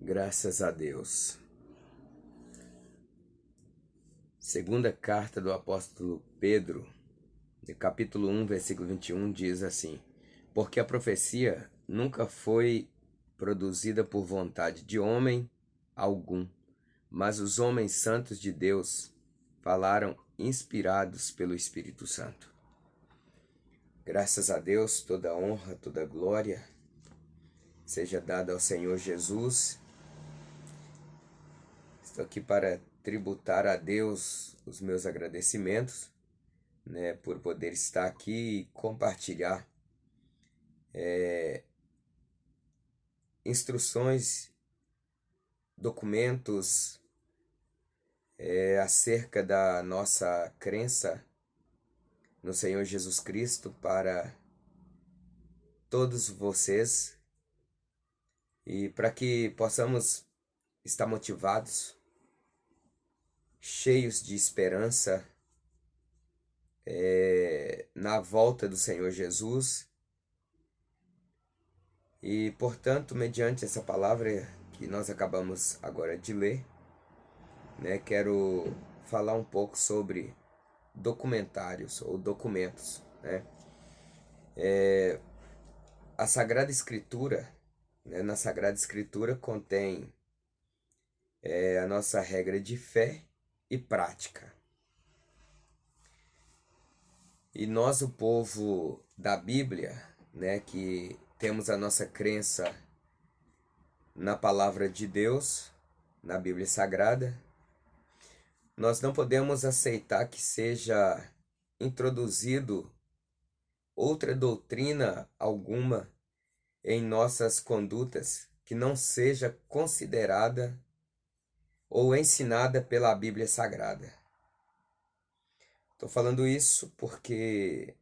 Graças a Deus. Segunda carta do apóstolo Pedro, no capítulo 1, versículo 21, diz assim: Porque a profecia nunca foi produzida por vontade de homem algum, mas os homens santos de Deus falaram inspirados pelo Espírito Santo. Graças a Deus, toda honra, toda glória seja dada ao Senhor Jesus. Estou aqui para tributar a Deus os meus agradecimentos, por poder estar aqui e compartilhar instruções, documentos acerca da nossa crença no Senhor Jesus Cristo para todos vocês e para que possamos estar motivados, cheios de esperança na volta do Senhor Jesus. E, portanto, mediante essa palavra que nós acabamos agora de ler, quero falar um pouco sobre documentários ou documentos. A Sagrada Escritura, na Sagrada Escritura contém a nossa regra de fé e prática. E nós, o povo da Bíblia, que temos a nossa crença na palavra de Deus, na Bíblia Sagrada, nós não podemos aceitar que seja introduzido outra doutrina alguma em nossas condutas que não seja considerada ou ensinada pela Bíblia Sagrada. Estou falando isso porque,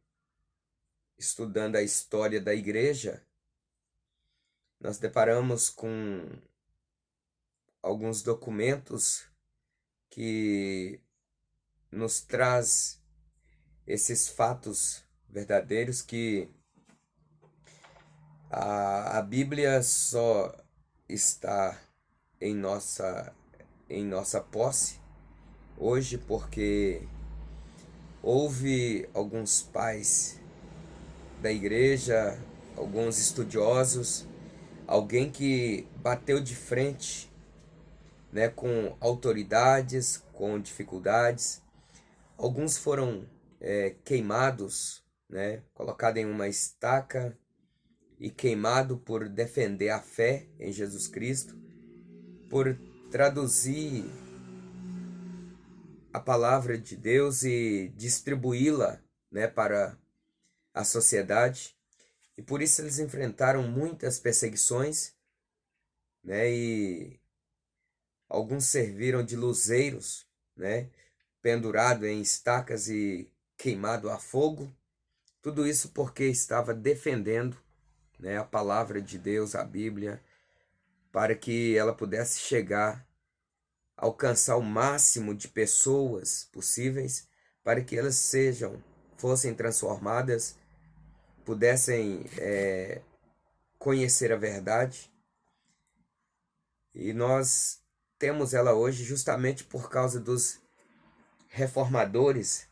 estudando a história da igreja, nós deparamos com alguns documentos que nos traz esses fatos verdadeiros que a Bíblia só está em nossa posse hoje porque houve alguns pais da igreja, alguns estudiosos, alguém que bateu de frente, com autoridades, com dificuldades. Alguns foram queimados, colocado em uma estaca e queimado por defender a fé em Jesus Cristo, por traduzir a palavra de Deus e distribuí-la, para a sociedade. E por isso eles enfrentaram muitas perseguições, e alguns serviram de luzeiros, pendurado em estacas e queimado a fogo. Tudo isso porque estava defendendo, a palavra de Deus, a Bíblia, para que ela pudesse chegar, alcançar o máximo de pessoas possíveis, para que elas fossem transformadas, pudessem conhecer a verdade. E nós temos ela hoje justamente por causa dos reformadores,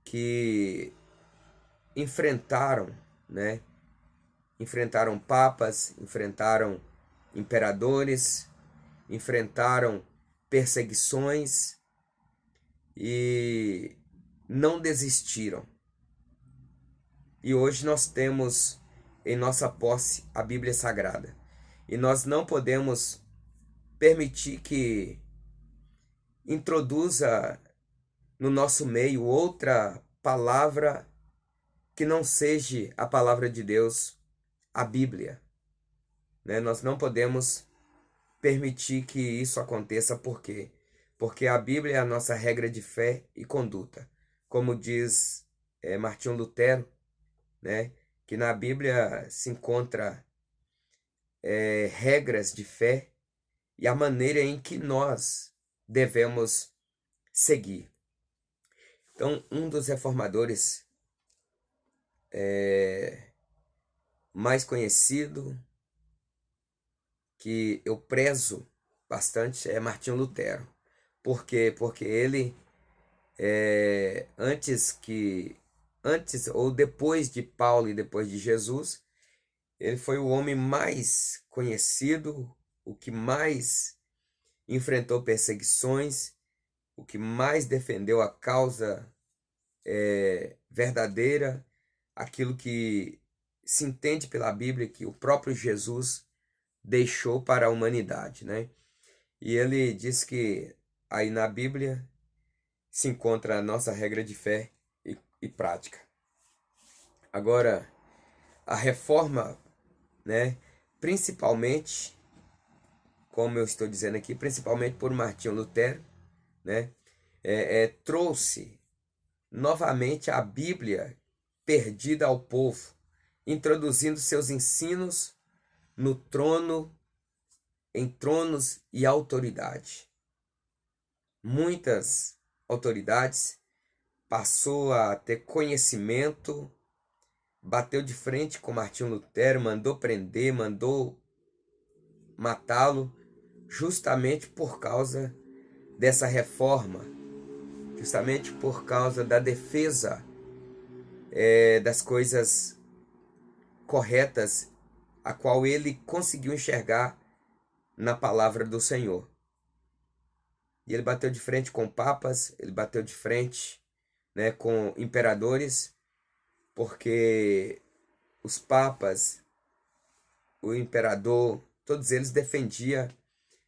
que enfrentaram papas, enfrentaram imperadores, enfrentaram perseguições e não desistiram. E hoje nós temos em nossa posse a Bíblia Sagrada. E nós não podemos permitir que introduza no nosso meio outra palavra que não seja a palavra de Deus, a Bíblia. Nós não podemos permitir que isso aconteça. Por quê? Porque a Bíblia é a nossa regra de fé e conduta. Como diz Martinho Lutero, que na Bíblia se encontra regras de fé e a maneira em que nós devemos seguir. Então, um dos reformadores mais conhecido, que eu prezo bastante é Martinho Lutero. Por quê? Porque ele, antes ou depois de Paulo e depois de Jesus, ele foi o homem mais conhecido, o que mais enfrentou perseguições, o que mais defendeu a causa verdadeira, aquilo que se entende pela Bíblia que o próprio Jesus deixou para a humanidade, né? E ele diz que aí na Bíblia se encontra a nossa regra de fé e prática. Agora, a reforma, né, principalmente, como eu estou dizendo aqui, principalmente por Martinho Lutero, né, trouxe novamente a Bíblia perdida ao povo, introduzindo seus ensinos no trono, em tronos e autoridade. Muitas autoridades passou a ter conhecimento, bateu de frente com Martinho Lutero, mandou prender, mandou matá-lo, justamente por causa dessa reforma, justamente por causa da defesa das coisas corretas, a qual ele conseguiu enxergar na palavra do Senhor. E ele bateu de frente com papas, ele bateu de frente, né, com imperadores, porque os papas, o imperador, todos eles defendiam,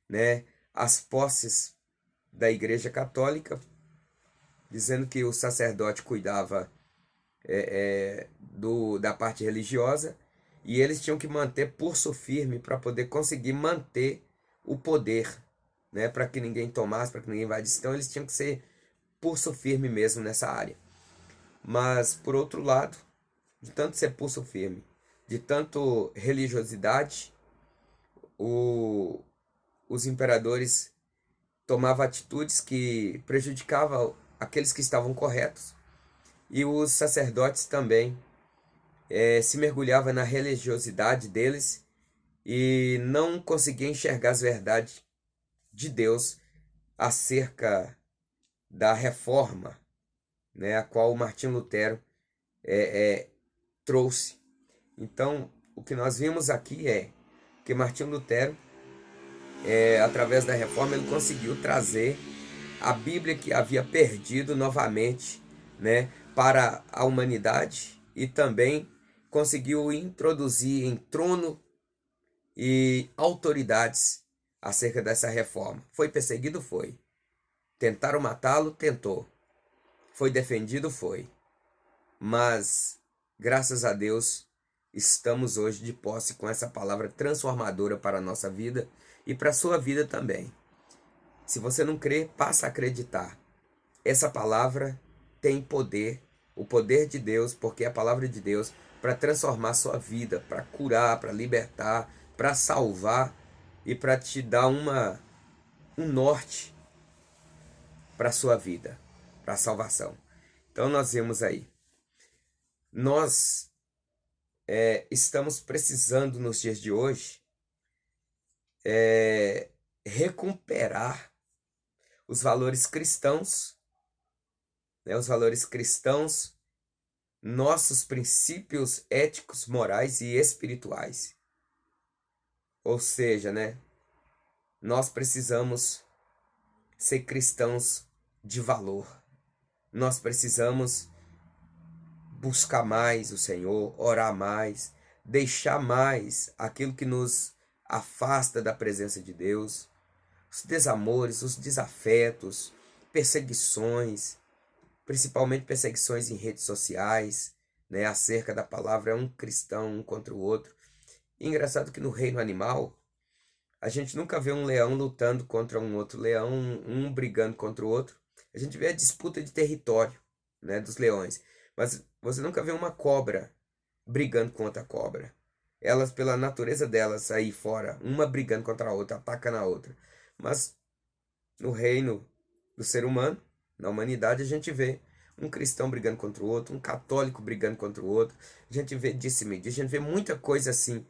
né, as posses da Igreja Católica, dizendo que o sacerdote cuidava da parte religiosa e eles tinham que manter pulso firme para poder conseguir manter o poder, né, para que ninguém tomasse, para que ninguém invadisse. Então eles tinham que ser pulso firme mesmo nessa área. Mas, por outro lado, de tanto ser pulso firme, de tanto religiosidade, os imperadores tomavam atitudes que prejudicavam aqueles que estavam corretos, e os sacerdotes também se mergulhavam na religiosidade deles e não conseguiam enxergar as verdades de Deus acerca da reforma, né, a qual Martinho Lutero trouxe. Então, o que nós vimos aqui é que Martinho Lutero, através da reforma, ele conseguiu trazer a Bíblia que havia perdido novamente, né, para a humanidade, e também conseguiu introduzir em trono e autoridades acerca dessa reforma. Foi perseguido? Foi. Tentaram matá-lo? Tentou. Foi defendido? Foi. Mas, graças a Deus, estamos hoje de posse com essa palavra transformadora para a nossa vida e para a sua vida também. Se você não crê, passa a acreditar. Essa palavra tem poder, o poder de Deus, porque é a palavra de Deus, para transformar a sua vida, para curar, para libertar, para salvar e para te dar um norte para a sua vida, para a salvação. Então nós vemos aí. Nós estamos precisando nos dias de hoje recuperar os valores cristãos, né, os valores cristãos, nossos princípios éticos, morais e espirituais. Ou seja, né, nós precisamos ser cristãos de valor. Nós precisamos buscar mais o Senhor, orar mais, deixar mais aquilo que nos afasta da presença de Deus, os desamores, os desafetos, perseguições, principalmente perseguições em redes sociais, né, acerca da palavra, um cristão um contra o outro. E engraçado que no reino animal, a gente nunca vê um leão lutando contra um outro leão, um brigando contra o outro. A gente vê a disputa de território, né, dos leões. Mas você nunca vê uma cobra brigando contra a cobra. Elas, pela natureza delas, sair fora, uma brigando contra a outra, atacando a outra. Mas no reino do ser humano, na humanidade, a gente vê um cristão brigando contra o outro, um católico brigando contra o outro. A gente vê disse-me, a gente vê muita coisa assim